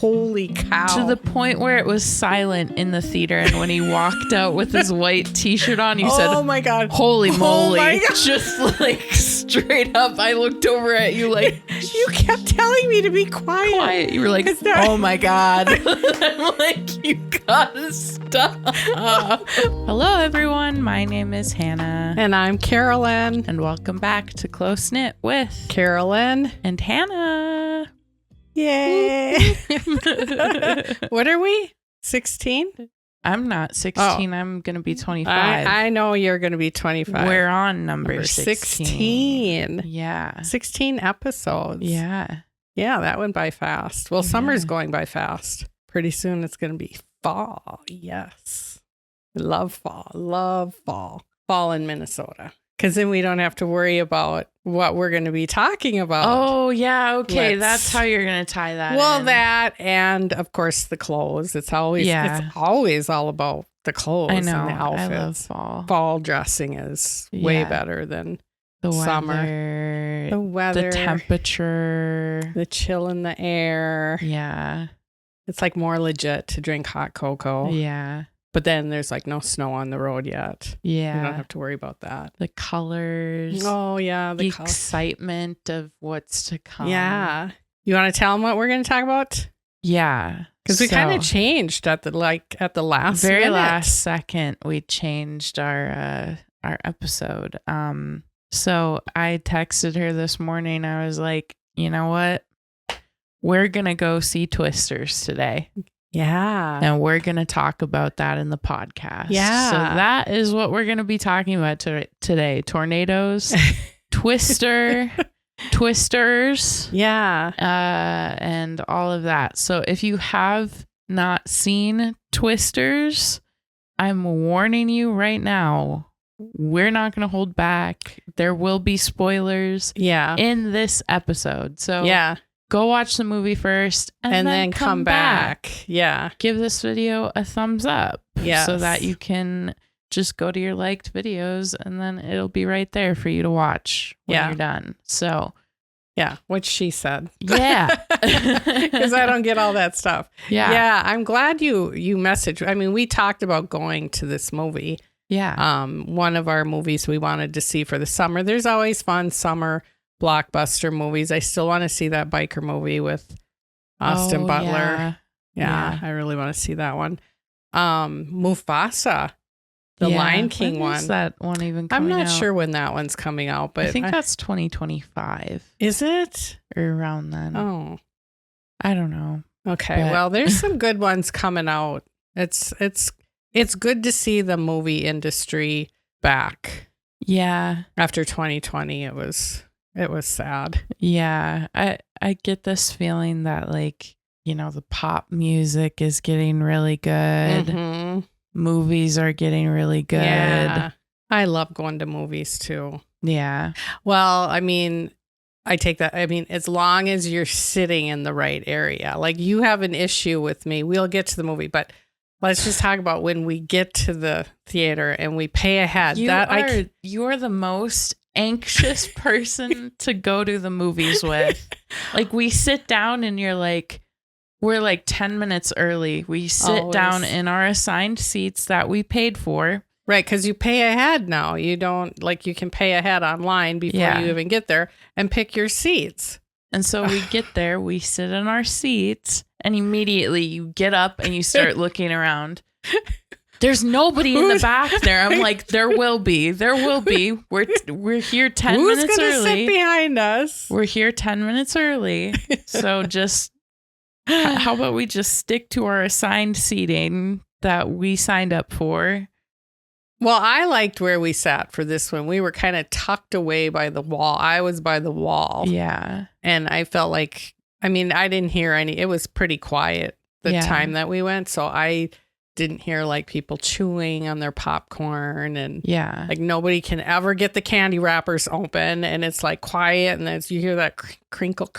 holy cow. To the point where it was silent in the theater, and when he walked out with his white t-shirt on, you said, oh my God. Holy moly. Oh my God. Just like straight up, I looked over at you like, you kept telling me to be quiet. You were like, oh my God. I'm like, you gotta stop. Hello, everyone. My name is Hannah. And I'm Carolyn. And welcome back to Close Knit with Carolyn and Hannah. Yay. What are we? 16? I'm not 16. I'm going to be 25. I know you're going to be 25. We're on number 16. Yeah. 16 episodes. Yeah. Yeah, that went by fast. Well, summer's going by fast. Pretty soon it's going to be fall. Yes. I love fall. Love fall. Fall in Minnesota. Because then we don't have to worry about what we're going to be talking about. Oh, yeah. Okay. That's how you're going to tie that in. That and, of course, the clothes. It's always all about the clothes and the outfits. I love fall. Fall dressing is way better than the summer. The weather. The temperature. The chill in the air. Yeah. It's like more legit to drink hot cocoa. Yeah. But then there's like no snow on the road yet. Yeah. You don't have to worry about that. The colors. Oh, yeah. The excitement of what's to come. Yeah. You want to tell them what we're going to talk about? Yeah. Because we kind of changed at the last last second. We changed our episode. So I texted her this morning. I was like, you know what? We're going to go see Twisters today. Yeah. And we're going to talk about that in the podcast. Yeah. So that is what we're going to be talking about today. Tornadoes, twisters. Yeah. And all of that. So if you have not seen Twisters, I'm warning you right now. We're not going to hold back. There will be spoilers in this episode. So go watch the movie first and then come back. Yeah. Give this video a thumbs up so that you can just go to your liked videos and then it'll be right there for you to watch when you're done. So, what she said. Yeah. Because I don't get all that stuff. Yeah. Yeah. I'm glad you messaged. I mean, we talked about going to this movie. Yeah. One of our movies we wanted to see for the summer. There's always fun summer blockbuster movies. I still want to see that biker movie with Austin Butler. Yeah, I really want to see that one. Mufasa, the Lion King one. When is that one even coming out? I'm not sure when that one's coming out, but I think that's 2025. Is it? Or around then. Oh. I don't know. Okay. Well, there's some good ones coming out. It's good to see the movie industry back. Yeah. After 2020, it was sad. Yeah. I get this feeling that the pop music is getting really good. Mm-hmm. Movies are getting really good. Yeah. I love going to movies too. Yeah. Well, I mean, I take that. I mean, as long as you're sitting in the right area, like you have an issue with me, we'll get to the movie, but let's just talk about when we get to the theater and we pay ahead. You're the most anxious person to go to the movies with. Like we sit down and you're like, we're like 10 minutes early. We sit down in our assigned seats that we paid for. Right, because you pay ahead now. You don't you can pay ahead online before you even get there and pick your seats. And so we get there, we sit in our seats, and immediately you get up and you start looking around. There's nobody in the back there. I'm like, there will be. We're here 10 minutes early. Who's going to sit behind us? We're here 10 minutes early. So just, how about we just stick to our assigned seating that we signed up for? Well, I liked where we sat for this one. We were kind of tucked away by the wall. I was by the wall. Yeah. And I felt like, I didn't hear it was pretty quiet the time that we went. So I didn't hear people chewing on their popcorn and nobody can ever get the candy wrappers open and it's quiet and then you hear that crinkle.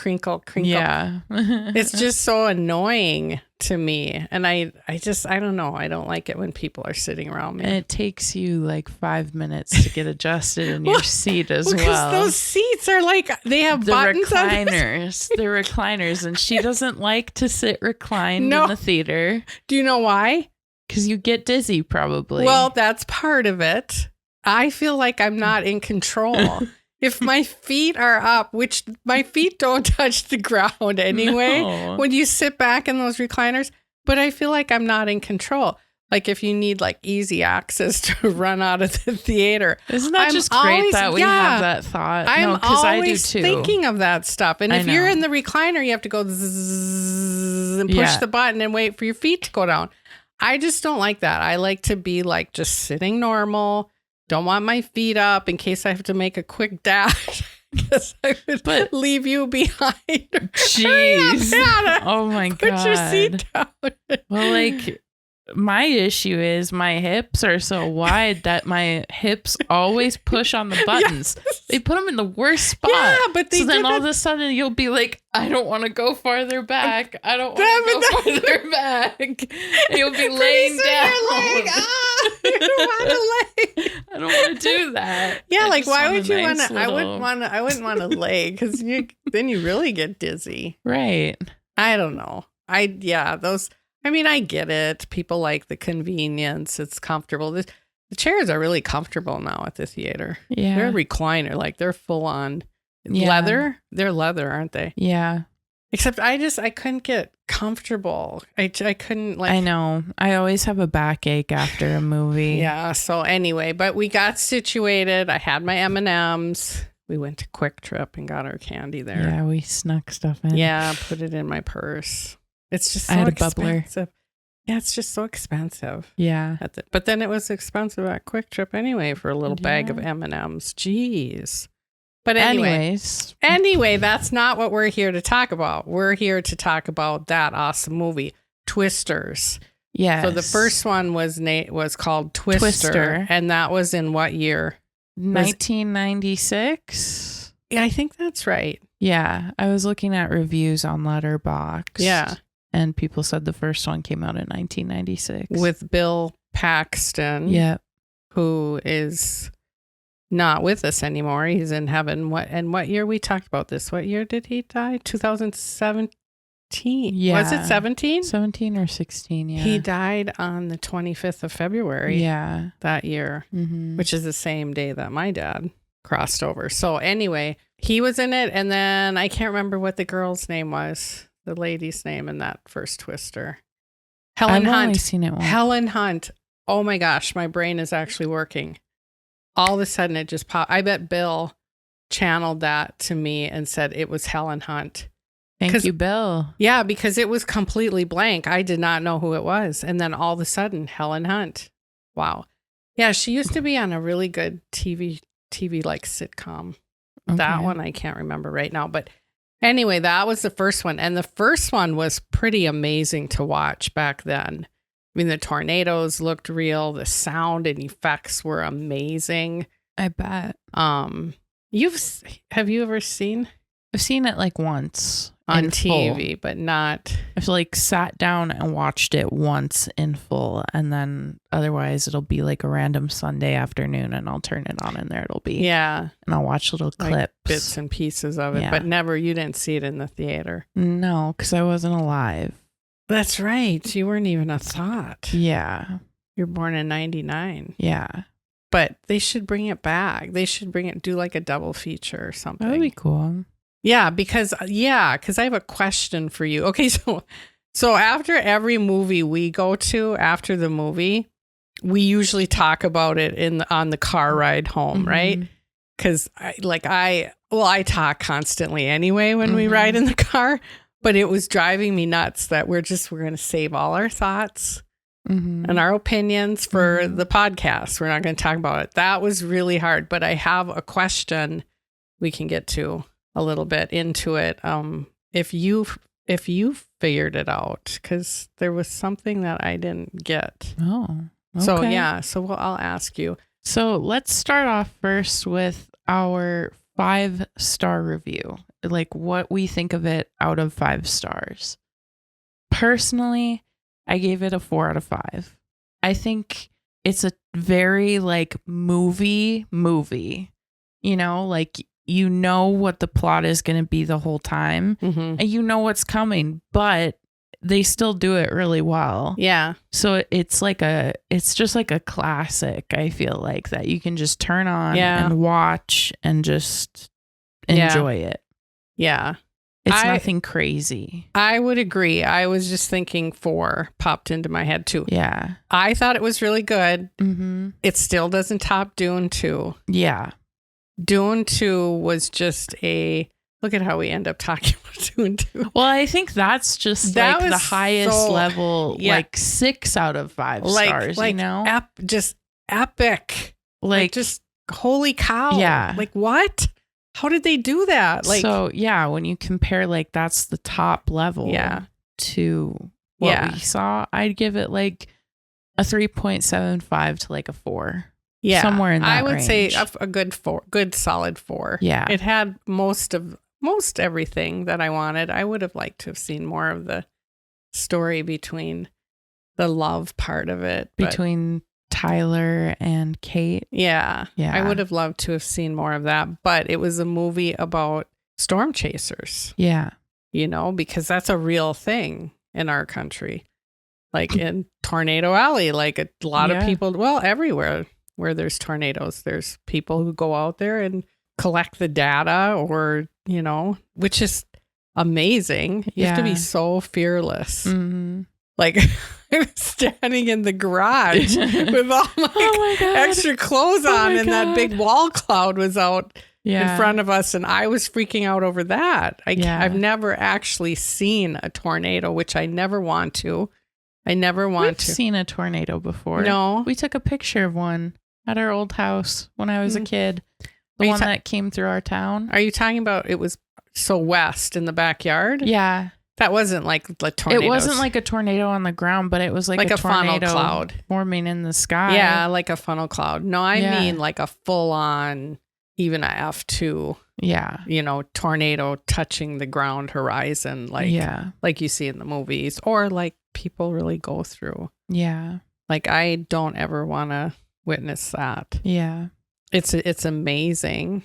Yeah. It's just so annoying to me. And I don't know. I don't like it when people are sitting around me. And it takes you like 5 minutes to get adjusted in your seat as well. Because those seats are like, they have buttons recliners. The recliners. And she doesn't like to sit reclined in the theater. Do you know why? Because you get dizzy probably. Well, that's part of it. I feel like I'm not in control. If my feet are up, which my feet don't touch the ground anyway, when you sit back in those recliners, but I feel like I'm not in control. Like if you need like easy access to run out of the theater. Isn't that just great that we have that thought? I'm always thinking of that stuff. And if you're in the recliner, you have to go zzz and push the button and wait for your feet to go down. I just don't like that. I like to be like just sitting normal. Don't want my feet up in case I have to make a quick dash. Because I would leave you behind. Jeez. Oh my God. Put your seat down. Well, like my issue is my hips are so wide that my hips always push on the buttons. Yes. They put them in the worst spot. Yeah, but then all of a sudden you'll be like, I don't want to go farther back. I don't want to go farther back. And you'll be laying down. You're like, you don't want to lay. I don't want to do that. Yeah, like why would you want to? I wouldn't want to lay because then you really get dizzy. Right. I don't know. I get it. People like the convenience. It's comfortable. The chairs are really comfortable now at the theater. Yeah. They're a recliner. Like they're full on leather. They're leather, aren't they? Yeah. Except I couldn't get comfortable. I couldn't like. I know. I always have a backache after a movie. Yeah. So anyway, but we got situated. I had my M&Ms. We went to Quick Trip and got our candy there. Yeah, we snuck stuff in. Yeah, put it in my purse. It's just so expensive. Yeah, it's just so expensive. Yeah. But then it was expensive at Quick Trip anyway for a little bag of M&Ms. Jeez. But anyway, that's not what we're here to talk about. We're here to talk about that awesome movie, Twisters. Yes. So the first one was called Twister. And that was in what year? 1996. Yeah, I think that's right. Yeah. I was looking at reviews on Letterboxd. Yeah. And people said the first one came out in 1996. With Bill Paxton. Yep. Who is not with us anymore. He's in heaven. What year we talked about this? What year did he die? 2017. Yeah. Was it 17? 17 or 16, yeah. He died on the 25th of February. Yeah. That year, which is the same day that my dad crossed over. So anyway, he was in it. And then I can't remember what the girl's name was. The lady's name in that first Twister. Helen Hunt. I've only seen it once. Helen Hunt. Oh my gosh, my brain is actually working. All of a sudden it just popped. I bet Bill channeled that to me and said it was Helen Hunt. Thank you, Bill. Yeah, because it was completely blank. I did not know who it was. And then all of a sudden, Helen Hunt. Wow. Yeah, she used to be on a really good TV like sitcom. Okay. That one I can't remember right now. But anyway, that was the first one. And the first one was pretty amazing to watch back then. I mean, the tornadoes looked real. The sound and effects were amazing. I bet. Have you ever seen? I've seen it like once on TV, but not. I've like sat down and watched it once in full, and then otherwise it'll be like a random Sunday afternoon, and I'll turn it on, and there it'll be. Yeah, and I'll watch little clips, like bits and pieces of it, but never. You didn't see it in the theater. No, because I wasn't alive. That's right. You weren't even a thought. Yeah, you're born in '99. Yeah. But they should bring it back. They should do like a double feature or something. That would be cool. Yeah, because I have a question for you. Okay, so after every movie we go to, after the movie, we usually talk about it on the car ride home, right? Because I talk constantly anyway when we ride in the car, but it was driving me nuts that we're going to save all our thoughts and our opinions for the podcast. We're not going to talk about it. That was really hard, but I have a question we can get to a little bit into it. If you figured it out, because there was something that I didn't get. Oh, okay. So I'll ask you. So let's start off first with our 5-star review, like what we think of it out of 5 stars. personally, I gave it a 4 out of 5. I think it's a very like movie, you know, like, you know what the plot is going to be the whole time and you know what's coming, but they still do it really well. Yeah. So it's just like a classic, I feel like, that you can just turn on and watch and just enjoy it. Yeah. It's nothing crazy. I would agree. I was just thinking 4 popped into my head too. Yeah. I thought it was really good. It still doesn't top Dune 2. Yeah. Dune 2 was just look at how we end up talking about Dune 2. Well, I think that's just like the highest level, like 6 out of 5 stars, you know? Just epic. Like just holy cow. Yeah. Like what? How did they do that? Like, so yeah, when you compare like that's the top level to what we saw, I'd give it like a 3.75 to like a 4. Yeah. Somewhere in that I would range. say a good 4, good solid 4. Yeah. It had most everything that I wanted. I would have liked to have seen more of the story between the love part of it. Between Tyler and Kate. Yeah. I would have loved to have seen more of that, but it was a movie about storm chasers. Yeah. You know, because that's a real thing in our country. Like in Tornado Alley, like a lot of people, well, everywhere where there's tornadoes, there's people who go out there and collect the data or, you know, which is amazing. You have to be so fearless. Like I was standing in the garage with all my extra clothes on and that big wall cloud was out in front of us. And I was freaking out over that. I've never actually seen a tornado, which I never want to. We've seen a tornado before. No. We took a picture of one at our old house when I was a kid. The one that came through our town. Are you talking about it was so west in the backyard? Yeah. That wasn't like the tornado. It wasn't like a tornado on the ground, but it was like a tornado funnel cloud forming in the sky. Yeah, like a funnel cloud. No, I mean like a full on, even a F2. Yeah. You know, tornado touching the ground horizon, like you see in the movies, or like people really go through. Yeah. Like I don't ever want to witness that. Yeah. It's amazing.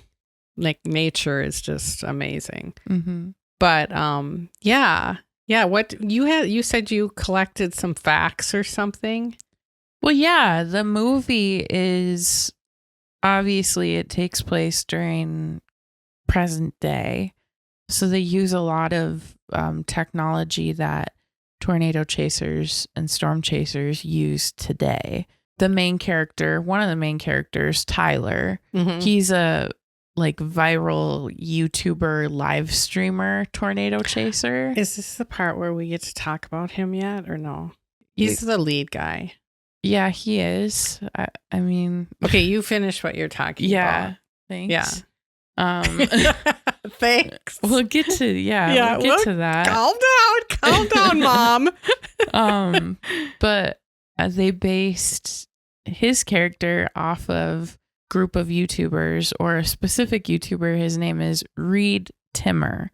Like nature is just amazing. But what you said you collected some facts or something? Well, yeah, the movie is obviously it takes place during present day. So they use a lot of technology that tornado chasers and storm chasers use today. The main character, one of the main characters, Tyler, he's a like viral YouTuber live streamer tornado chaser. Is this the part where we get to talk about him yet or no? He's the lead guy. Yeah, he is. I mean, okay, you finish what you're talking about. Thanks. Yeah. Thanks. We'll get to we'll get to that. Calm down, Mom. But they based his character off of group of YouTubers or a specific YouTuber. His name is Reed Timmer.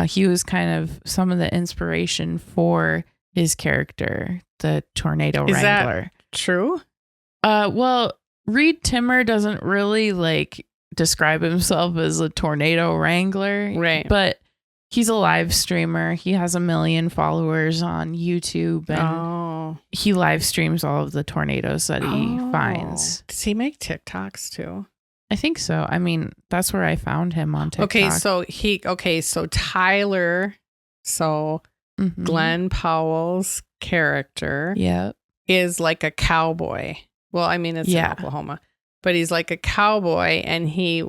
He was kind of some of the inspiration for his character, the tornado wrangler. That true? Well, Reed Timmer doesn't really like describe himself as a tornado wrangler, right? But he's a live streamer. He has 1 million followers on YouTube, and he live streams all of the tornadoes that he finds. Does he make TikToks too? I think so. I mean, that's where I found him on TikTok. So Tyler, Glen Powell's character is like a cowboy. Well, I mean, it's in Oklahoma, but he's like a cowboy, and he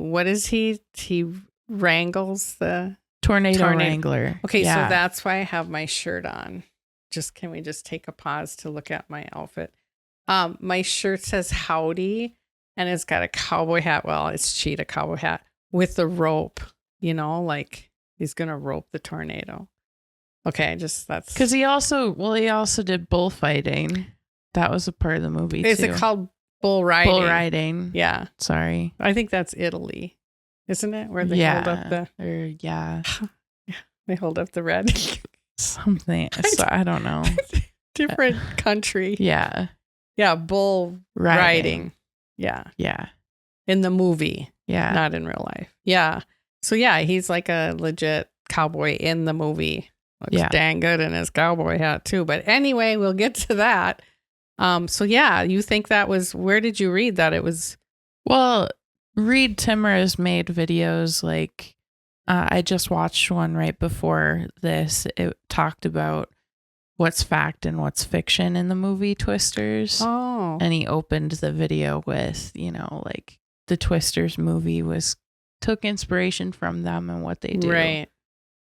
wrangles the tornado wrangler. Okay, so that's why I have my shirt on. Can we just take a pause to look at my outfit? My shirt says howdy, and it's got a cowboy hat. Well, it's cheetah cowboy hat with the rope, you know, like he's going to rope the tornado. Okay, that's because he also did bullfighting. That was a part of the movie. Is it called bull riding? Bull riding. Yeah. Sorry. I think that's Italy, isn't it? Where they hold up the they hold up the red. something. So I don't know. Different country. Yeah. Yeah. Bull riding. Yeah. Yeah. In the movie. Yeah. Not in real life. Yeah. So yeah, he's like a legit cowboy in the movie. Looks dang good in his cowboy hat too. But anyway, we'll get to that. So yeah, you think that was, where did you read that it was? Well, Reed Timmer has made videos like, I just watched one right before this. It talked about what's fact and what's fiction in the movie Twisters. Oh. And he opened the video with, like the Twisters movie took inspiration from them and what they do. Right.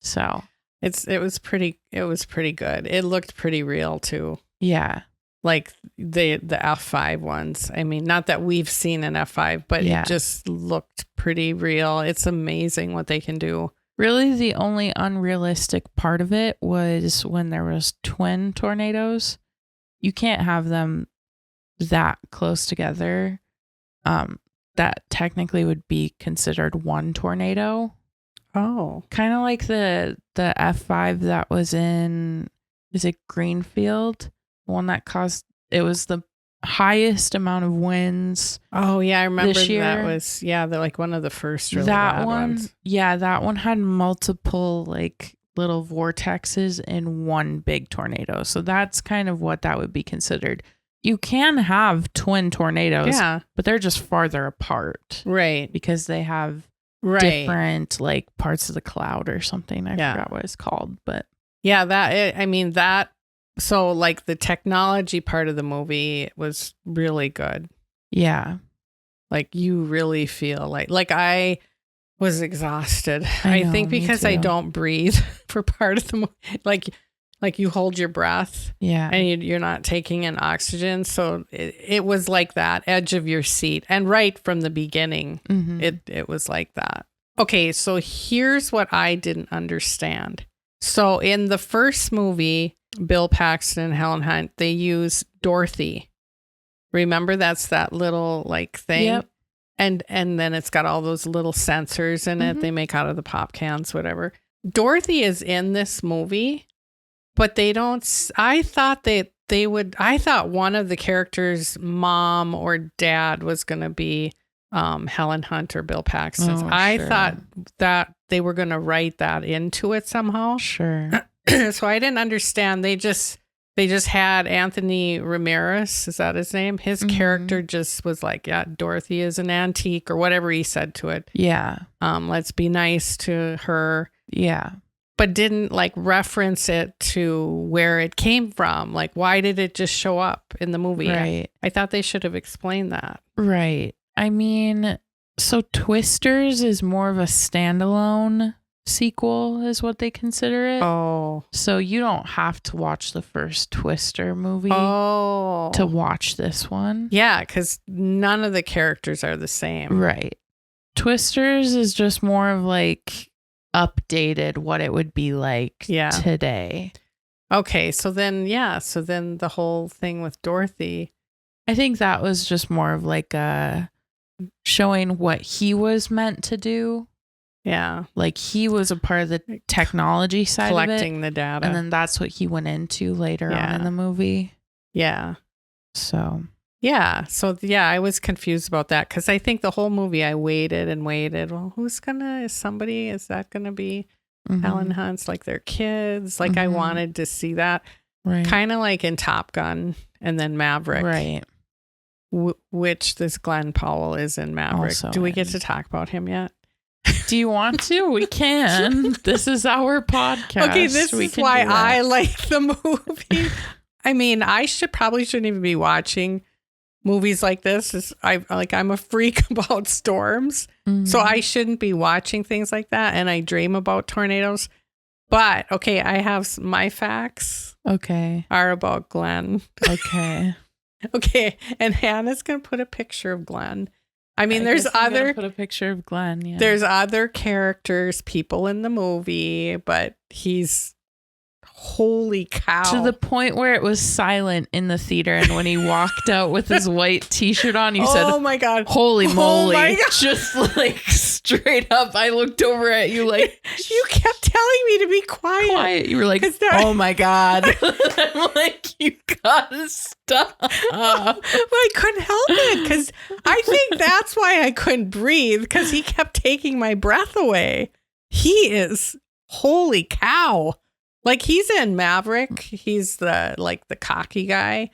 So it was pretty good. It looked pretty real too. Yeah. Like the F5 ones. I mean, not that we've seen an F5, but it just looked pretty real. It's amazing what they can do. Really, the only unrealistic part of it was when there was twin tornadoes. You can't have them that close together. That technically would be considered one tornado. Oh. Kind of like the F5 that was in, is it Greenfield? The one that it was the highest amount of winds. Oh yeah, I remember this year. That was they're like one of the first really bad ones. Yeah, that one had multiple like little vortexes in one big tornado. So that's kind of what that would be considered. You can have twin tornadoes, but they're just farther apart. Right. Because they have different like parts of the cloud or something. I forgot what it's called, but so like the technology part of the movie was really good. Yeah. Like you really feel like I was exhausted. I think because I don't breathe for part of the movie. Like you hold your breath. Yeah. And you're not taking in oxygen. So it was like that, edge of your seat. And right from the beginning, it was like that. Okay, so here's what I didn't understand. So in the first movie, Bill Paxton and Helen Hunt, they use Dorothy. Remember, that's that little like thing. Yep. And then it's got all those little sensors in it they make out of the pop cans, whatever. Dorothy is in this movie, but they don't. I thought I thought one of the characters' mom or dad was going to be Helen Hunt or Bill Paxton. I thought that they were going to write that into it somehow. Sure. So I didn't understand. They just had Anthony Ramirez. Is that his name? His character just was like, yeah, Dorothy is an antique or whatever he said to it. Yeah. Let's be nice to her. Yeah. But didn't like reference it to where it came from. Like, why did it just show up in the movie? Right. I thought they should have explained that. Right. I mean, so Twisters is more of a standalone sequel is what they consider it. Oh. So you don't have to watch the first Twister movie to watch this one. Yeah, because none of the characters are the same. Right. Twisters is just more of like updated what it would be like today. Okay, so then the whole thing with Dorothy. I think that was just more of like showing what he was meant to do. Yeah. Like he was a part of the technology side collecting of it, the data. and then that's what he went into later on in the movie. Yeah. So. Yeah. So, I was confused about that because I think the whole movie I waited and waited. Well, is that going to be Helen Hunt's, like their kids? Like I wanted to see that. Right. Kind of like in Top Gun and then Maverick. Right. Which this Glen Powell is in Maverick. Also do we get to talk about him yet? Do you want to? We can. This is our podcast. Okay, this is why I like the movie. I mean, I shouldn't even be watching movies like this. I'm a freak about storms, so I shouldn't be watching things like that. And I dream about tornadoes. But okay, I have my facts. Okay, are about Glen. Okay. Okay, and Hannah's gonna put a picture of Glen. I mean, there's other put a picture of Glen. Yeah. There's other characters, people in the movie, but he's holy cow. To the point where it was silent in the theater. And when he walked out with his white t-shirt on, you said, oh my God. Holy moly. My God. Just like straight up. I looked over at you like, you kept telling me to be quiet. You were like, oh my God. I'm like, you gotta stop. Well, I couldn't help it because I think that's why I couldn't breathe, because he kept taking my breath away. He is, holy cow. Like, he's in Maverick. He's the cocky guy.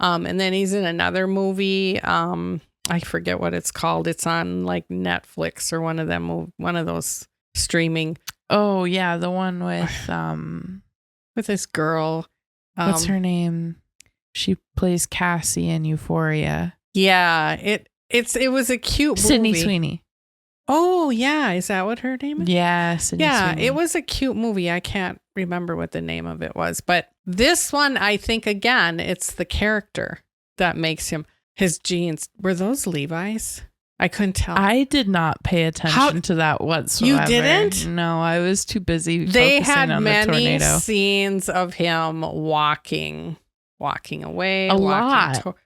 And then he's in another movie. I forget what it's called. It's on like Netflix or one of those streaming. Oh yeah, the one with this girl. What's her name? She plays Cassie in Euphoria. Yeah, it was a cute movie. Sydney Sweeney. Oh yeah, is that what her name is? Yeah, Sydney Sweeney. It was a cute movie. I can't remember what the name of it was, but this one, I think, again, it's the character that makes him. His jeans, were those Levi's? I couldn't tell. I did not pay attention to that whatsoever. You didn't? No, I was too busy. They had on many the tornado. scenes of him walking away. A lot.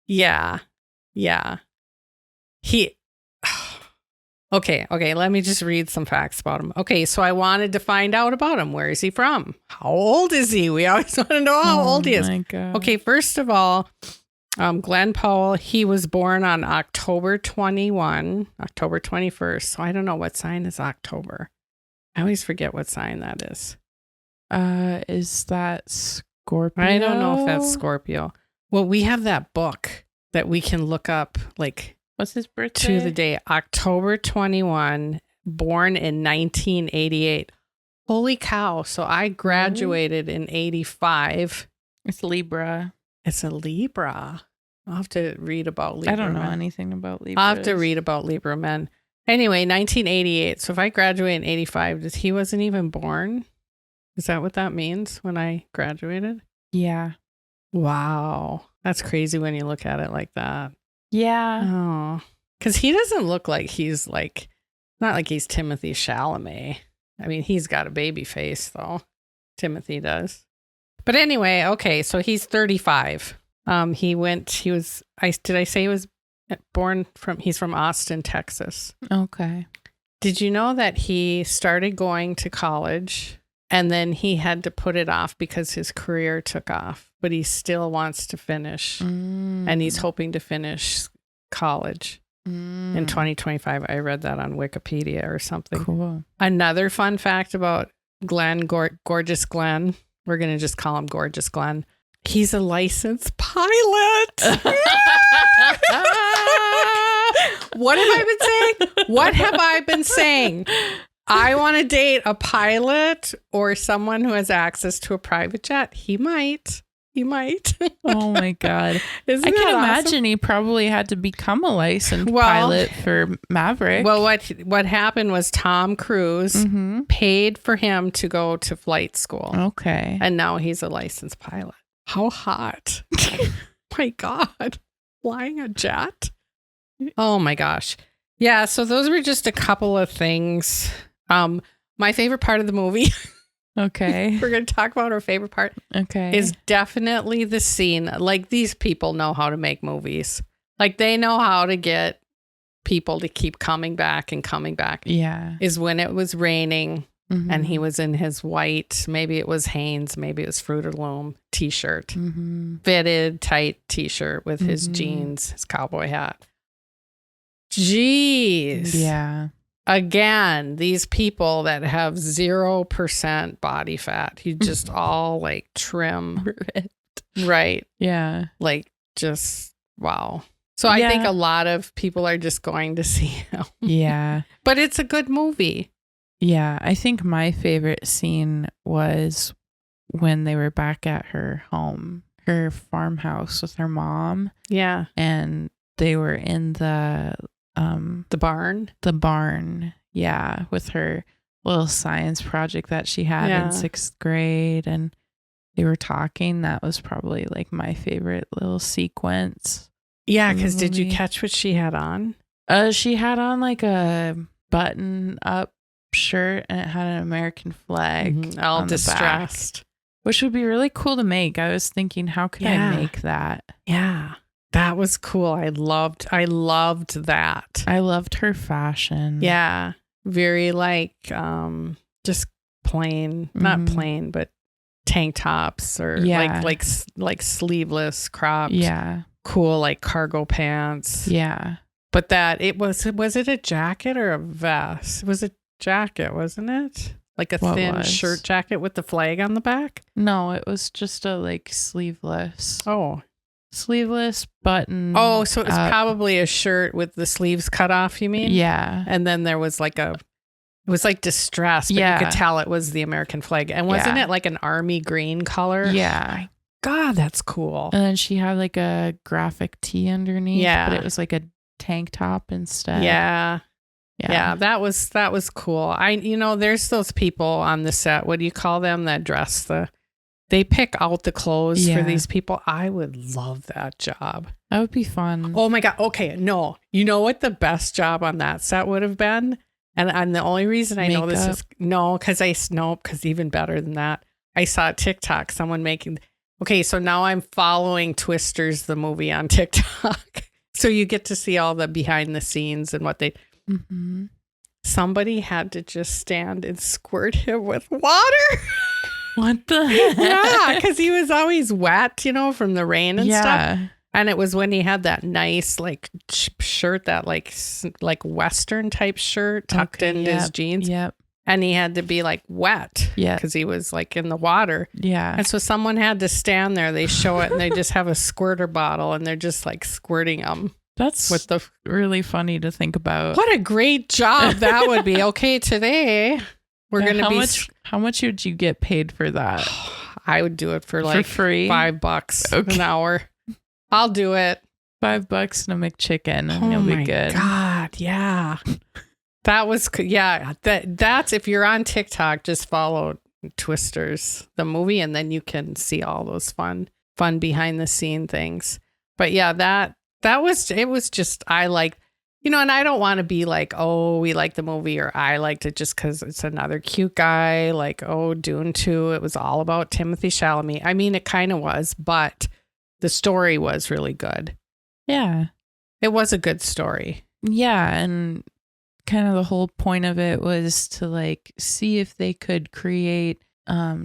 Yeah. He. Okay. Let me just read some facts about him. Okay, so I wanted to find out about him. Where is he from? How old is he? We always want to know how old he is. My God. Okay, first of all, Glen Powell, he was born on October 21st. So I don't know what sign is October. I always forget what sign that is. Is that Scorpio? I don't know if that's Scorpio. Well, we have that book that we can look up, like, what's his birthday? To the day, October 21, born in 1988. Holy cow. So I graduated in 85. It's Libra. It's a Libra. I'll have to read about Libra. I don't know men. anything about Libra. I'll have to read about Libra men. Anyway, 1988. So if I graduate in 85, he wasn't even born? Is that what that means when I graduated? Yeah. Wow. That's crazy when you look at it like that. Yeah. Oh. Because he doesn't look like he's like, not like he's Timothy Chalamet. I mean, he's got a baby face, though. Timothy does. But anyway, okay, so he's 35. Did I say he was he's from Austin, Texas. Okay. Did you know that he started going to college and then he had to put it off because his career took off, but he still wants to finish and he's hoping to finish college in 2025. I read that on Wikipedia or something. Cool. Another fun fact about Glen, Gorgeous Glen. We're going to just call him Gorgeous Glen. He's a licensed pilot. What have I been saying? I want to date a pilot or someone who has access to a private jet. He might. Oh my God. I can imagine he probably had to become a licensed pilot for Maverick. Well, what happened was Tom Cruise paid for him to go to flight school. Okay. And now he's a licensed pilot. How hot. My God. Flying a jet. Oh my gosh. Yeah, so those were just a couple of things. My favorite part of the movie. Okay. We're going to talk about our favorite part. Okay. Is definitely the scene. Like, these people know how to make movies. Like, they know how to get people to keep coming back and coming back. Yeah. Is when it was raining and he was in his white, maybe it was Hanes, maybe it was Fruit of the Loom t-shirt. Fitted, tight t-shirt with his jeans, his cowboy hat. Jeez. Yeah. Again, these people that have 0% body fat, he just all like trim. Right. Yeah. Like, just, wow. So I think a lot of people are just going to see him. Yeah. But it's a good movie. Yeah. I think my favorite scene was when they were back at her home, her farmhouse with her mom. Yeah. And they were in the barn. The barn. Yeah. With her little science project that she had in 6th grade. And they were talking. That was probably like my favorite little sequence. Yeah. Because did you catch what she had on? She had on like a button up shirt and it had an American flag. All distressed. Which would be really cool to make. I was thinking, how could I make that? Yeah. That was cool. I loved that. I loved her fashion. Yeah. Very like just plain, not plain, but tank tops or like sleeveless cropped. Yeah. Cool like cargo pants. Yeah. But that was it a jacket or a vest? It was a jacket, wasn't it? Like a thin shirt jacket with the flag on the back? No, it was just a like sleeveless. Oh. Sleeveless button. Oh, so it was probably a shirt with the sleeves cut off, you mean? Yeah. And then there was like it was like distressed, but you could tell it was the American flag. And wasn't it like an army green color? Yeah. Oh my God, that's cool. And then she had like a graphic tee underneath. Yeah. But it was like a tank top instead. Yeah. Yeah, that was cool. There's those people on the set. What do you call them that dress they pick out the clothes for these people. I would love that job. That would be fun. Oh my God. Okay. No, you know what the best job on that set would have been? And the only reason I know this is because even better than that, I saw a TikTok, someone making, okay. So now I'm following Twisters, the movie on TikTok. So you get to see all the behind the scenes and what they, somebody had to just stand and squirt him with water. What the heck? Yeah, because he was always wet, from the rain and stuff. And it was when he had that nice like shirt, that like Western type shirt tucked into his jeans. Yep. And he had to be like wet. Yeah. Because he was like in the water. Yeah. And so someone had to stand there. They show it and they just have a squirter bottle and they're just like squirting them. That's really funny to think about. What a great job that would be. Okay, today we're going to be... How much would you get paid for that? I would do it for like free? $5 an hour. I'll do it. $5 and a McChicken and you'll be good. Oh my God, yeah. That was, that's if you're on TikTok, just follow Twisters, the movie, and then you can see all those fun behind the scene things. But yeah, it was just, I like, and I don't want to be like, oh, we like the movie or I liked it just because it's another cute guy. Like, oh, Dune 2, it was all about Timothée Chalamet. I mean, it kind of was, but the story was really good. Yeah. It was a good story. Yeah. And kind of the whole point of it was to like see if they could create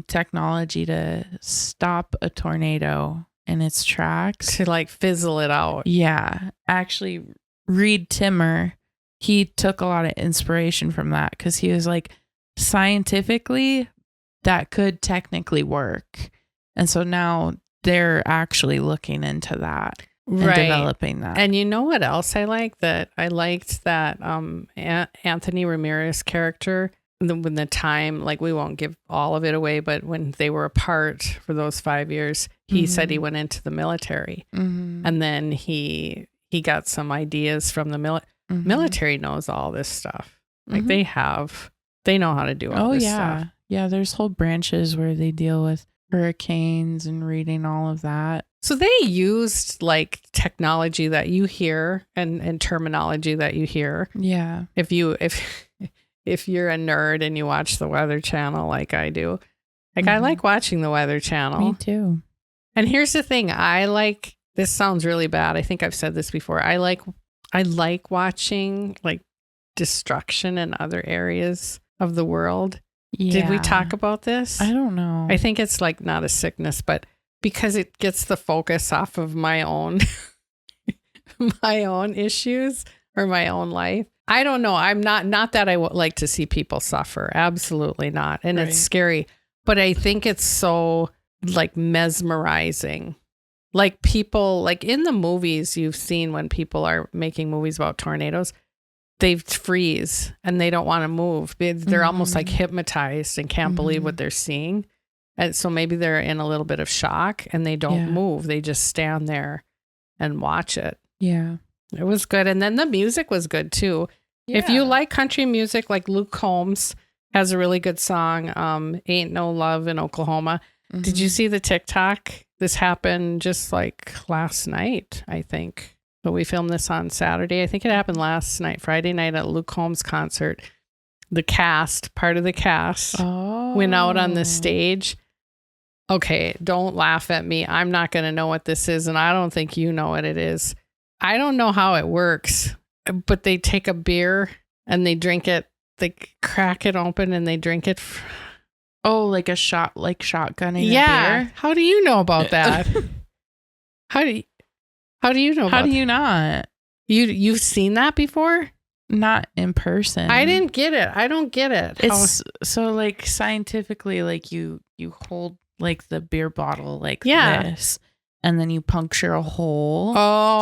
technology to stop a tornado in its tracks. To like fizzle it out. Yeah. Actually, Reed Timmer, he took a lot of inspiration from that because he was like, scientifically, that could technically work. And so now they're actually looking into that and developing that. And you know what else I like? I liked that Anthony Ramirez character, when the time, like we won't give all of it away, but when they were apart for those 5 years, he said he went into the military. And then he got some ideas from the military. Knows all this stuff. Like they know how to do all this stuff. Yeah, there's whole branches where they deal with hurricanes and reading all of that. So they used like technology that you hear and terminology that you hear. Yeah. If you're a nerd and you watch the Weather Channel like I do, like I like watching the Weather Channel. Me too. And here's the thing, this sounds really bad. I think I've said this before. I like watching like destruction in other areas of the world. Yeah. Did we talk about this? I don't know. I think it's like not a sickness, but because it gets the focus off of my own issues or my own life. I don't know. I'm not that I would like to see people suffer. Absolutely not. And it's scary, but I think it's so like mesmerizing. Like people, like in the movies you've seen when people are making movies about tornadoes, they freeze and they don't want to move. They're almost like hypnotized and can't believe what they're seeing. And so maybe they're in a little bit of shock and they don't move. They just stand there and watch it. Yeah. It was good. And then the music was good too. Yeah. If you like country music, like Luke Combs has a really good song, Ain't No Love in Oklahoma. Did you see the TikTok? This happened just like last night, I think. But we filmed this on Saturday. I think it happened last night, Friday night at Luke Combs' concert. The cast, part of the cast, went out on the stage. Okay, don't laugh at me. I'm not going to know what this is, and I don't think you know what it is. I don't know how it works, but they take a beer and they drink it. They crack it open and they drink it. Oh, like a shot, like shotgunning a beer? How do you know about that? How do you know about How do you not? You've seen that before? Not in person. I didn't get it. I don't get it. It's so like scientifically, like you hold like the beer bottle like this, and then you puncture a hole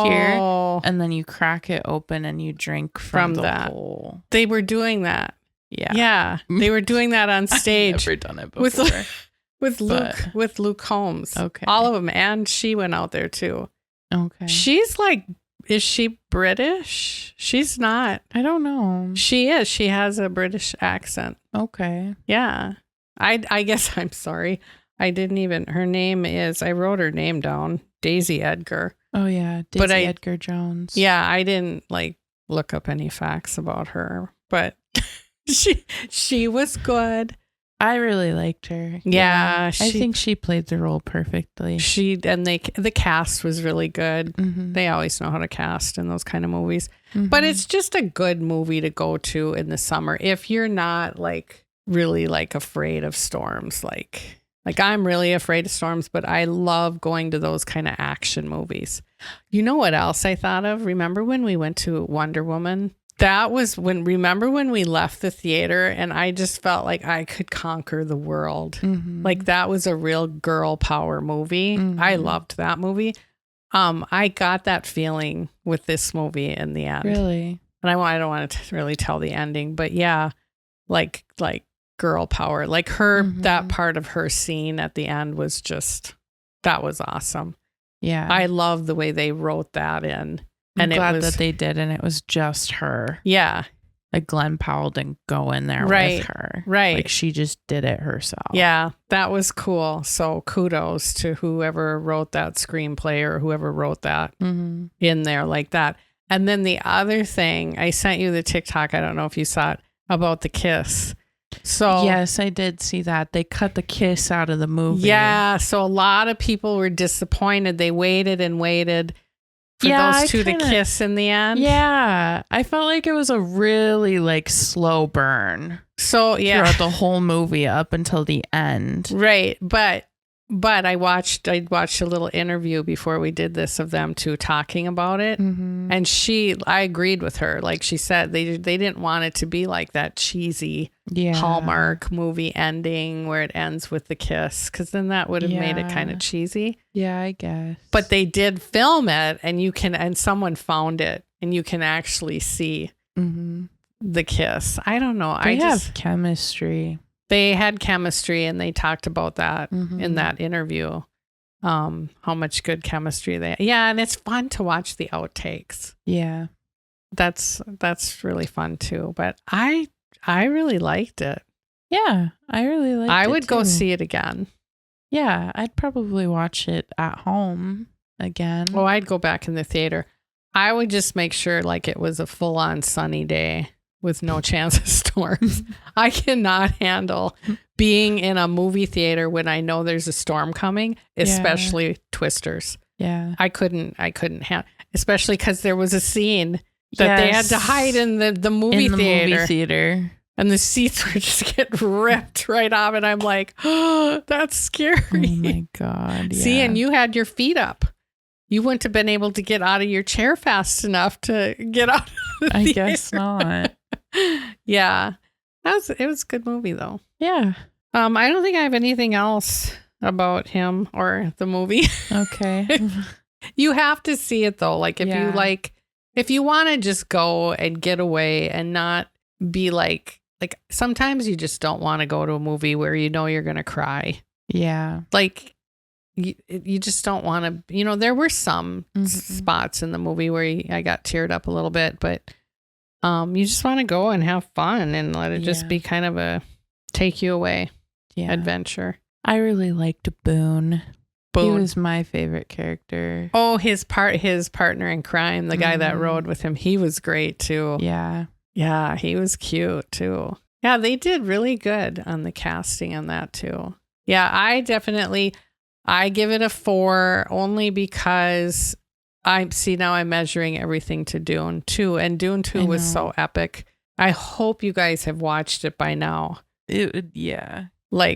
here, and then you crack it open and you drink from the hole. They were doing that. Yeah. Yeah. They were doing that on stage. I've never done it before. with Luke Holmes. Okay. All of them. And she went out there too. Okay. She's like, is she British? She's not. I don't know. She is. She has a British accent. Okay. Yeah. I guess I'm sorry. I didn't even, her name is, I wrote her name down, Daisy Edgar. Oh yeah. Daisy Edgar Jones. Yeah. I didn't like look up any facts about her, but she was good. I really liked her. Yeah. I think she played the role perfectly. The cast was really good. Mm-hmm. They always know how to cast in those kind of movies. Mm-hmm. But it's just a good movie to go to in the summer if you're not like really like afraid of storms. Like I'm really afraid of storms, but I love going to those kind of action movies. You know what else I thought of? Remember when we went to Wonder Woman? Remember when we left the theater and I just felt like I could conquer the world. Mm-hmm. Like that was a real girl power movie. Mm-hmm. I loved that movie. I got that feeling with this movie in the end. Really? And I don't want to really tell the ending, but yeah, like girl power, like her, that part of her scene at the end was that was awesome. Yeah. I love the way they wrote that in. I'm glad that they did, and it was just her. Yeah. Like Glen Powell didn't go in there with her. Right. Like she just did it herself. Yeah, that was cool. So kudos to whoever wrote that screenplay or whoever wrote that in there like that. And then the other thing, I sent you the TikTok, I don't know if you saw it, about the kiss. So yes, I did see that. They cut the kiss out of the movie. Yeah, so a lot of people were disappointed. They waited and waited for those two to kiss in the end. Yeah. I felt like it was a really like slow burn. So yeah. Throughout the whole movie up until the end. Right. But I watched a little interview before we did this of them two talking about it. Mm-hmm. And I agreed with her. Like she said, they didn't want it to be like that cheesy Hallmark movie ending where it ends with the kiss. Cause then that would have made it kind of cheesy. Yeah, I guess. But they did film it and someone found it and you can actually see the kiss. I don't know. They have chemistry. They had chemistry and they talked about that in that interview. How much good chemistry they had. Yeah, and it's fun to watch the outtakes. Yeah. That's really fun too. But I really liked it. Yeah, I really liked it. I would go see it again. Yeah, I'd probably watch it at home again. Oh, I'd go back in the theater. I would just make sure like it was a full-on sunny day with no chance of storms. I cannot handle being in a movie theater when I know there's a storm coming, especially Twisters. Yeah. I couldn't handle, especially because there was a scene that they had to hide in the movie theater. And the seats were just get ripped right off. And I'm like, oh, that's scary. Oh my God. Yeah. See, and you had your feet up. You wouldn't have been able to get out of your chair fast enough to get out of the theater. I guess not. Yeah. It was a good movie though. Yeah. I don't think I have anything else about him or the movie. Okay. You have to see it though. Like if you want to just go and get away and not be like sometimes you just don't want to go to a movie where you know you're going to cry. Yeah. Like you just don't want to, there were some spots in the movie where I got teared up a little bit, but you just want to go and have fun and let it just be kind of a take you away adventure. I really liked Boone. He was my favorite character. Oh, his partner in crime, the guy that rode with him, he was great too. Yeah. Yeah, he was cute too. Yeah, they did really good on the casting on that too. Yeah, I definitely, I give it a 4 only because now I'm measuring everything to Dune 2, and Dune 2 was so epic. I hope you guys have watched it by now.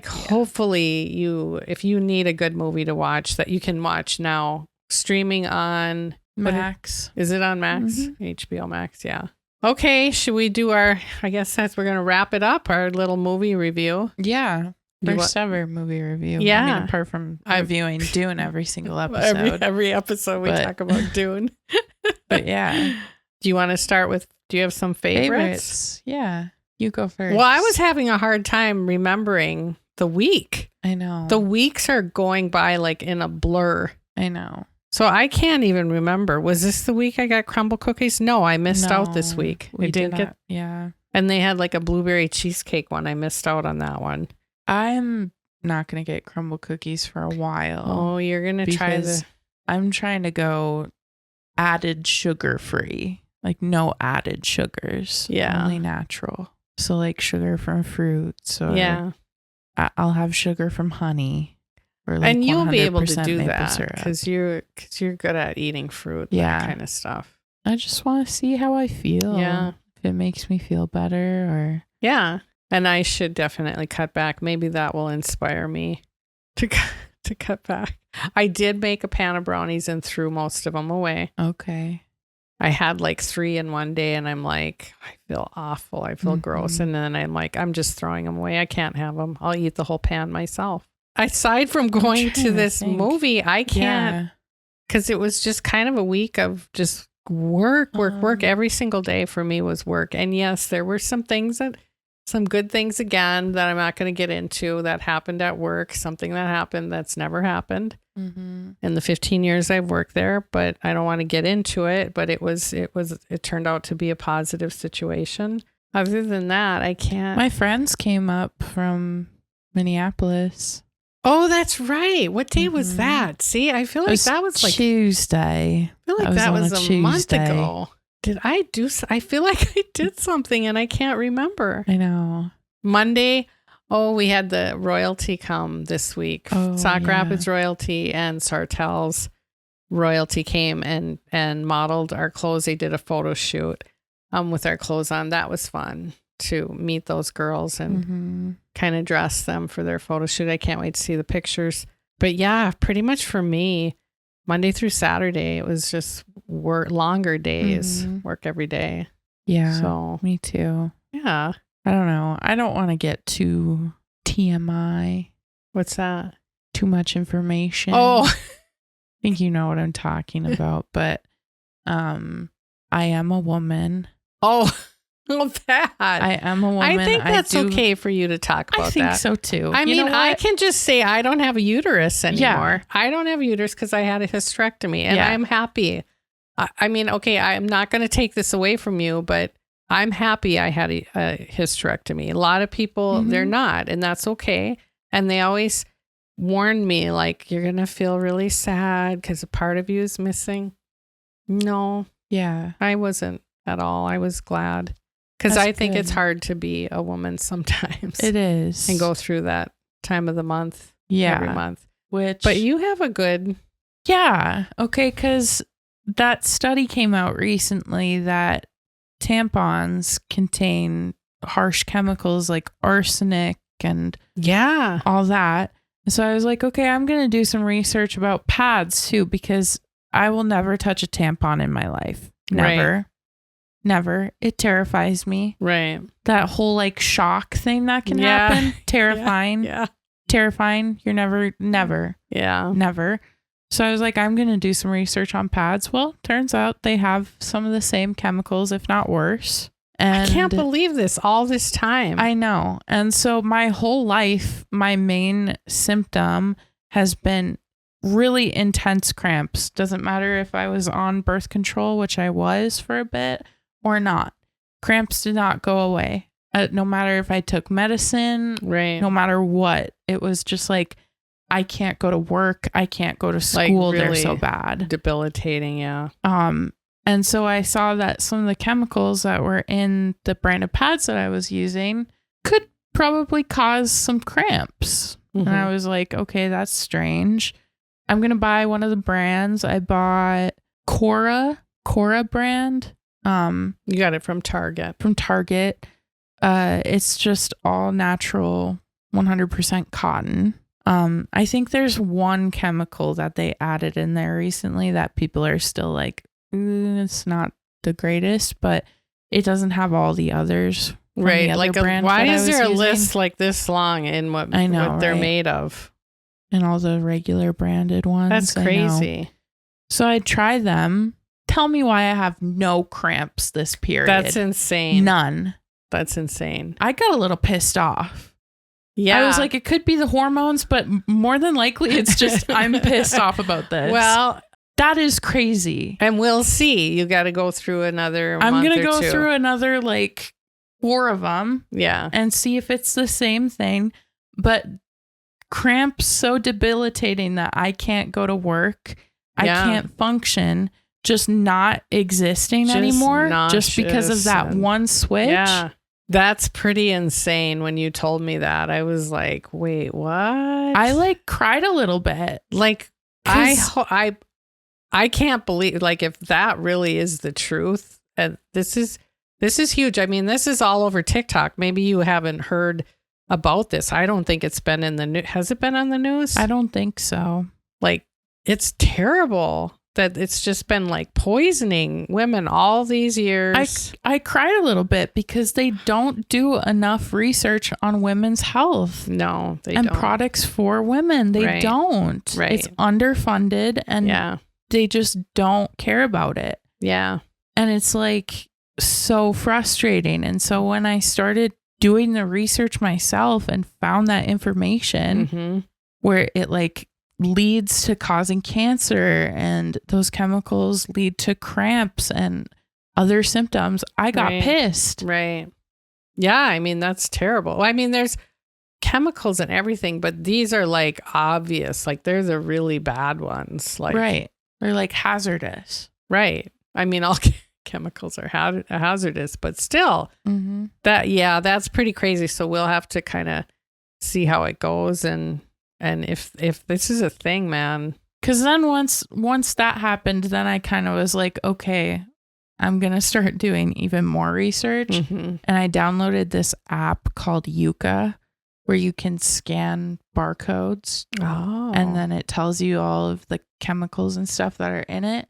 Hopefully if you need a good movie to watch that you can watch now, streaming on Max. Is it on Max? Mm-hmm. HBO Max, yeah. Okay, should we do we're going to wrap it up, our little movie review. Yeah. First ever movie review. Yeah. I mean, apart from reviewing Dune every single episode. Every episode we talk about Dune. But yeah. Do you want to start with, do you have some favorites? Yeah. You go first. Well, I was having a hard time remembering the week. I know. The weeks are going by like in a blur. I know. So I can't even remember. Was this the week I got crumble cookies? No, I missed out this week. We didn't get. Yeah. And they had like a blueberry cheesecake one. I missed out on that one. I'm not going to get crumble cookies for a while. Oh, you're going to try this. I'm trying to go added sugar free, like no added sugars. Yeah. Only natural. So like sugar from fruits or I'll have sugar from honey. Or like, and you'll be able to do that because you're good at eating fruit, that kind of stuff. I just want to see how I feel. Yeah. If it makes me feel better or. Yeah. And I should definitely cut back. Maybe that will inspire me to cut back. I did make a pan of brownies and threw most of them away. Okay. I had like 3 in one day and I'm like, I feel awful. I feel gross. And then I'm like, I'm just throwing them away. I can't have them. I'll eat the whole pan myself. Aside from going to this movie, I can't, because it was just kind of a week of just work. Every single day for me was work. And yes, there were some good things again that I'm not going to get into that happened at work. Something that happened that's never happened in the 15 years I've worked there, but I don't want to get into it. But it turned out to be a positive situation. Other than that, I can't. My friends came up from Minneapolis. Oh, that's right. What day was that? See, I feel like that was like Tuesday. I feel like that was a month ago. I feel like I did something and I can't remember. I know. Monday, we had the royalty come this week. Sauk Rapids royalty and Sartell's royalty came and modeled our clothes. They did a photo shoot with our clothes on. That was fun to meet those girls and kind of dress them for their photo shoot. I can't wait to see the pictures. But yeah, pretty much for me, Monday through Saturday, it was just longer days, work every day. Yeah, so me too. Yeah. I don't know. I don't want to get too TMI. What's that? Too much information. Oh. I think you know what I'm talking about, but I am a woman. Oh, that. I am a woman. I think that's okay for you to talk about that. I think so too. I mean, I can just say I don't have a uterus anymore. Yeah. I don't have a uterus because I had a hysterectomy and I'm happy. I mean, okay, I'm not going to take this away from you, but I'm happy I had a hysterectomy. A lot of people, they're not, and that's okay. And they always warn me, like, you're going to feel really sad because a part of you is missing. No. Yeah. I wasn't at all. I was glad. Because I think it's hard to be a woman sometimes. It is. And go through that time of the month. Yeah. Every month. But you have a good. Yeah. Okay. Because that study came out recently that tampons contain harsh chemicals like arsenic and all that. So I was like, okay, I'm going to do some research about pads too, because I will never touch a tampon in my life. Never. Right. Never. It terrifies me. Right. That whole like shock thing that can happen. Terrifying. Yeah. Terrifying. You're never. Yeah. Never. So I was like, I'm going to do some research on pads. Well, turns out they have some of the same chemicals, if not worse. And I can't believe this all this time. I know. And so my whole life, my main symptom has been really intense cramps. Doesn't matter if I was on birth control, which I was for a bit, or not. Cramps did not go away. No matter if I took medicine, right? No matter what. It was just like, I can't go to work. I can't go to school. Like really they're so bad. Debilitating, yeah. And so I saw that some of the chemicals that were in the brand of pads that I was using could probably cause some cramps. And I was like, okay, that's strange. I'm going to buy one of the brands. I bought Cora brand. You got it from Target. It's just all natural, 100% cotton. I think there's one chemical that they added in there recently that people are still like, it's not the greatest, but it doesn't have all the others. Right. Like, why is there a list like this long in what they're made of? And all the regular branded ones. That's crazy. So I tried them. Tell me why I have no cramps this period. That's insane. None. That's insane. I got a little pissed off. Yeah. I was like, it could be the hormones, but more than likely it's just I'm pissed off about this. Well, that is crazy. And we'll see. You got to go through another I'm month going to or go two. through another like 4 of them. Yeah. And see if it's the same thing. But cramps so debilitating that I can't go to work. I can't function. Just not existing anymore. Just because of that one switch. Yeah. That's pretty insane. When you told me that, I was like, wait, what? I like cried a little bit. Like, I can't believe, like, if that really is the truth, and this is huge. I mean, this is all over TikTok. Maybe you haven't heard about this. I don't think it's been in the news. Has it been on the news? I don't think so. Like, it's terrible that it's just been like poisoning women all these years. I cried a little bit because they don't do enough research on women's health. No, they don't. And products for women. They don't. Right. It's underfunded and they just don't care about it. Yeah. And it's like so frustrating. And so when I started doing the research myself and found that information where it like leads to causing cancer and those chemicals lead to cramps and other symptoms, I got pissed. Right. Yeah. I mean, that's terrible. I mean, there's chemicals and everything, but these are like obvious. Like, they're the really bad ones. Like, right. They're like hazardous. Right. I mean, all chemicals are hazardous, but still that's pretty crazy. So we'll have to kind of see how it goes. And if this is a thing, man. Because then once that happened, then I kind of was like, okay, I'm going to start doing even more research. And I downloaded this app called Yuka where you can scan barcodes. And then it tells you all of the chemicals and stuff that are in it.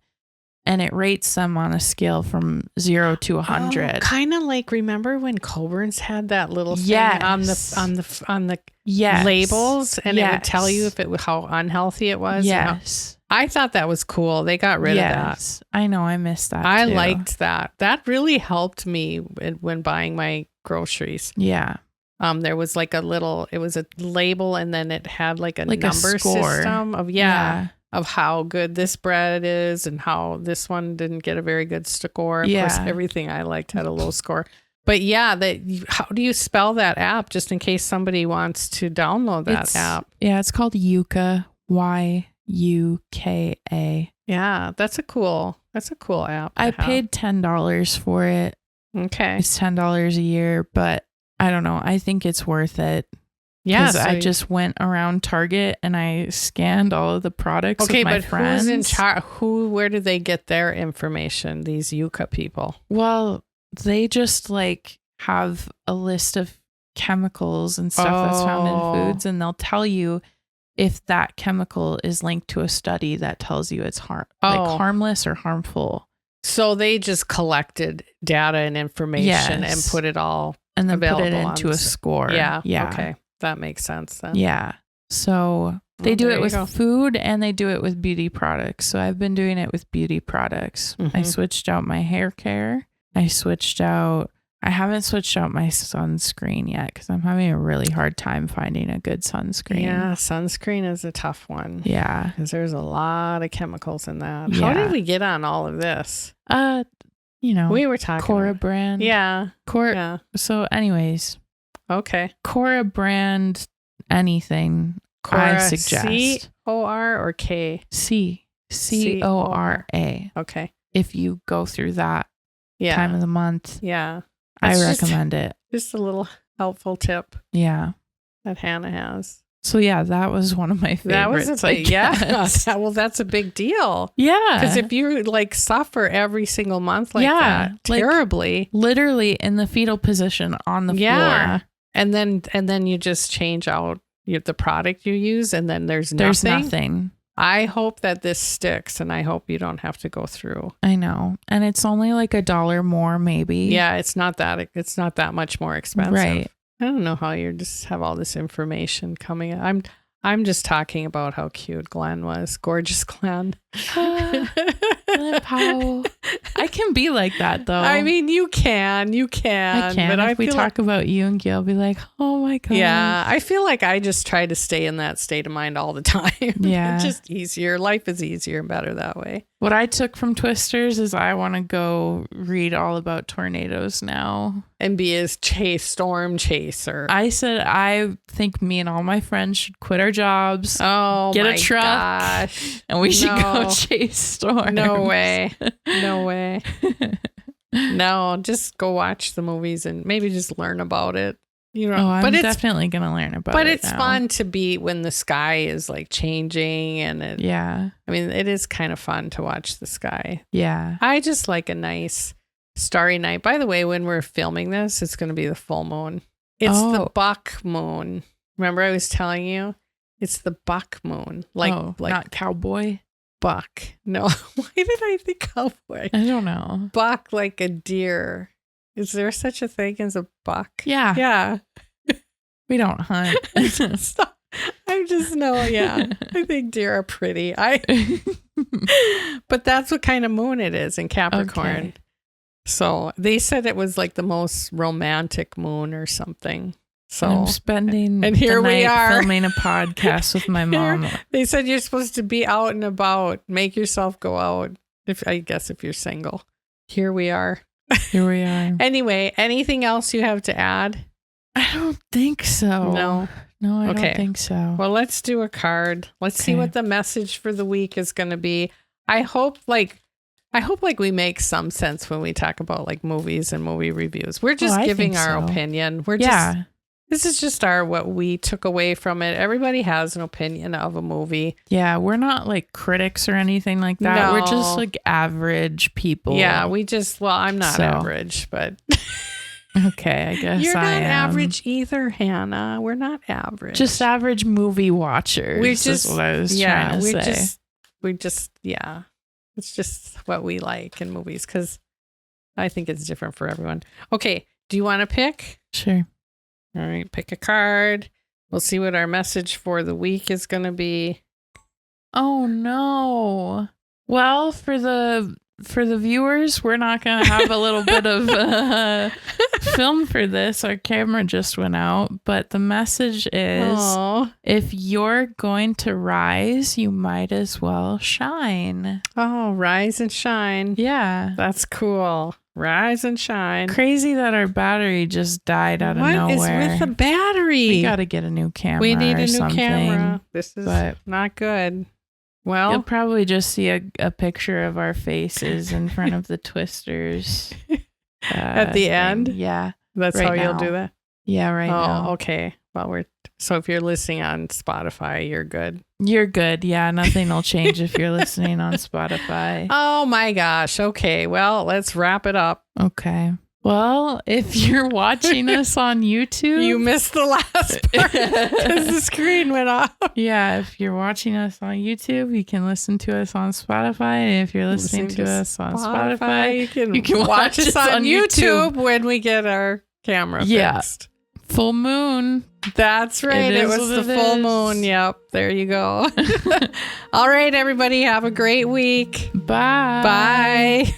And it rates them on a scale from 0 to 100. Kind of like, remember when Coburn's had that little thing on the labels, and it would tell you how unhealthy it was. Yes. I thought that was cool. They got rid of that. I know. I missed that. I liked that. That really helped me when buying my groceries. Yeah. There was like it was a label, and then it had like a number system of how good this bread is and how this one didn't get a very good score. Of course, everything I liked had a low score. But how do you spell that app, just in case somebody wants to download that app? Yeah, it's called Yuka, Yuka. Yeah, that's a cool app. I paid $10 for it. Okay. It's $10 a year, but I don't know. I think it's worth it. Yeah, so I just went around Target and I scanned all of the products with my friends. Who's in charge? Where do they get their information, these Yuka people? Well, they just like have a list of chemicals and stuff that's found in foods, and they'll tell you if that chemical is linked to a study that tells you it's harmless or harmful. So they just collected data and information and put it all and then available put it into a score. Yeah. Okay. That makes sense then. Yeah. So they do it with food and they do it with beauty products. So I've been doing it with beauty products. I switched out my hair care. I haven't switched out my sunscreen yet because I'm having a really hard time finding a good sunscreen. Yeah, sunscreen is a tough one. Yeah. Because there's a lot of chemicals in that. How did we get on all of this? We were talking Cora brand. Yeah. Yeah. So anyways. Okay. Cora brand anything. Cora, I suggest. C-O-R or K? C-O-R-A. Okay. If you go through that time of the month. Yeah. I recommend it. Just a little helpful tip. Yeah. That Hannah has. So yeah, that was one of my favorites. That was well, that's a big deal. Yeah. Because if you like suffer every single month like that, terribly. Like, literally in the fetal position on the floor. And then you just change out the product you use, and then there's nothing. I hope that this sticks, and I hope you don't have to go through. I know. And it's only like $1 more, maybe. Yeah, it's not that much more expensive. Right. I don't know how you just have all this information coming in. I'm just talking about how cute Glen was. Gorgeous Glen. Glen Powell. I can be like that though. I mean, you can. I can. But if we talk about you and Gail, be like, oh my God. Yeah. I feel like I just try to stay in that state of mind all the time. Yeah. It's just easier. Life is easier and better that way. What I took from Twisters is I want to go read all about tornadoes now. And be a storm chaser. I said, I think me and all my friends should quit our jobs. Oh, get a truck. Gosh. And we should go chase storms. No way. No way. No, just go watch the movies and maybe just learn about it. You know, I'm definitely going to learn about it. But it's fun to be when the sky is like changing and I mean, it is kind of fun to watch the sky. Yeah. I just like a nice starry night. By the way, when we're filming this, it's going to be the full moon. It's the buck moon. Remember I was telling you? It's the buck moon. Like not cowboy. Buck. No. Why did I think cowboy? I don't know. Buck like a deer. Is there such a thing as a buck? Yeah. Yeah. We don't hunt. I just know, yeah. I think deer are pretty. But that's what kind of moon it is in Capricorn. Okay. So they said it was like the most romantic moon or something. So I'm spending and here the we night are filming a podcast with my mom. They said you're supposed to be out and about, make yourself go out. I guess if you're single. Here we are. Here we are. Anyway, anything else you have to add? I don't think so. No, I don't think so. Well, let's do a card. Let's see what the message for the week is going to be. I hope we make some sense when we talk about like movies and movie reviews. We're just giving our opinion. This is just what we took away from it. Everybody has an opinion of a movie. Yeah, we're not like critics or anything like that. No. We're just like average people. Yeah, I'm not average, but okay, I guess you're not average either, Hannah. We're not average. Just average movie watchers. Is what I was trying to say. It's just what we like in movies because I think it's different for everyone. Okay, do you want to pick? Sure. All right, pick a card. We'll see what our message for the week is going to be. Oh, no. Well, for the viewers, we're not going to have a little bit of film for this. Our camera just went out. But the message is, if you're going to rise, you might as well shine. Oh, rise and shine. Yeah. That's cool. Rise and shine. Crazy that our battery just died out of nowhere. What is with the battery? We got to get a new camera. We need a new camera. This is not good. Well, you'll probably just see a picture of our faces in front of the Twisters at the end. Yeah, that's how you'll do that. Yeah, right now. Oh, okay. Well, so if you're listening on Spotify, you're good. You're good. Yeah, nothing will change if you're listening on Spotify. Oh my gosh. Okay. Well, let's wrap it up. Okay. Well, if you're watching us on YouTube, you missed the last part because the screen went off. Yeah, if you're watching us on YouTube, you can listen to us on Spotify. And if you're listening to us on Spotify, you can watch us on YouTube when we get our camera fixed. Full moon. That's right. It was the full moon. Yep. There you go. All right, everybody. Have a great week. Bye. Bye.